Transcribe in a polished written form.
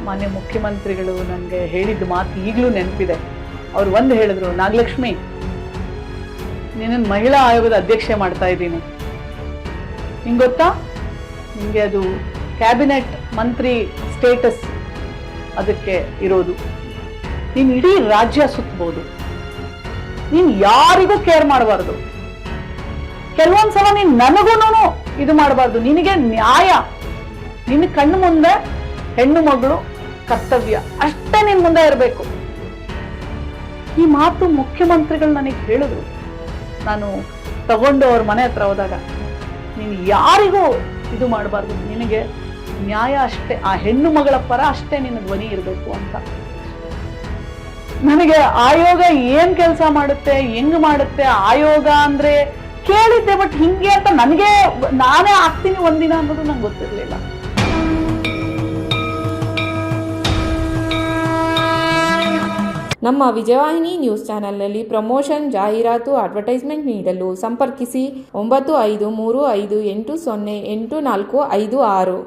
ಮಾನ್ಯ ಮುಖ್ಯಮಂತ್ರಿಗಳು ನನಗೆ ಹೇಳಿದ ಮಾತು ಈಗಲೂ ನೆನಪಿದೆ. ಅವ್ರು ಒಂದು ಹೇಳಿದ್ರು, ನಾಗಲಕ್ಷ್ಮಿ ನಿನ್ನನ್ನು ಮಹಿಳಾ ಆಯೋಗದ ಅಧ್ಯಕ್ಷೆ ಮಾಡ್ತಾ ಇದ್ದೀನಿ, ನಿಂಗೆ ಗೊತ್ತಾ, ನಿಮಗೆ ಅದು ಕ್ಯಾಬಿನೆಟ್ ಮಂತ್ರಿ ಸ್ಟೇಟಸ್ ಅದಕ್ಕೆ ಇರೋದು, ನೀನು ಇಡೀ ರಾಜ್ಯ ಸುತ್ತಬಹುದು, ನೀನು ಯಾರಿಗೂ ಕೇರ್ ಮಾಡಬಾರ್ದು, ಕೆಲವೊಂದ್ಸಲ ನೀನು ನನಗೂ ಇದು ಮಾಡಬಾರ್ದು, ನಿನಗೆ ನ್ಯಾಯ, ನಿನ್ನ ಕಣ್ಣು ಮುಂದೆ ಹೆಣ್ಣು ಮಗಳು ಕರ್ತವ್ಯ ಅಷ್ಟೇ ನಿನ್ ಮುಂದೆ ಇರಬೇಕು. ಈ ಮಾತು ಮುಖ್ಯಮಂತ್ರಿಗಳು ನನಗೆ ಹೇಳಿದ್ರು. ನಾನು ತಗೊಂಡು ಅವ್ರ ಮನೆ ಹತ್ರ ಹೋದಾಗ, ನೀನು ಯಾರಿಗೂ ಇದು ಮಾಡಬಾರ್ದು, ನಿನಗೆ ನ್ಯಾಯ ಅಷ್ಟೇ, ಆ ಹೆಣ್ಣು ಮಗಳ ಪರ ಅಷ್ಟೇ ನಿನ್ನ ಧ್ವನಿ ಇರಬೇಕು ಅಂತ. ನನಗೆ ಆಯೋಗ ಏನ್ ಕೆಲಸ ಮಾಡುತ್ತೆ, ಹೆಂಗ್ ಮಾಡುತ್ತೆ ಆಯೋಗ ಅಂದ್ರೆ ಕೇಳಿದ್ದೆ, ಬಟ್ ಹಿಂಗೆ ಅಂತ ನನಗೆ ನಾನೇ ಆಗ್ತೀನಿ ಒಂದಿನ ಅನ್ನೋದು ನಂಗೆ ಗೊತ್ತಿರ್ಲಿಲ್ಲ. ನಮ್ಮ ವಿಜಯವಾಹಿನಿ ನ್ಯೂಸ್ ಚಾನೆಲ್ನಲ್ಲಿ ಪ್ರಮೋಷನ್, ಜಾಹೀರಾತು, ಅಡ್ವರ್ಟೈಸ್ಮೆಂಟ್ ನೀಡಲು ಸಂಪರ್ಕಿಸಿ 9535808456.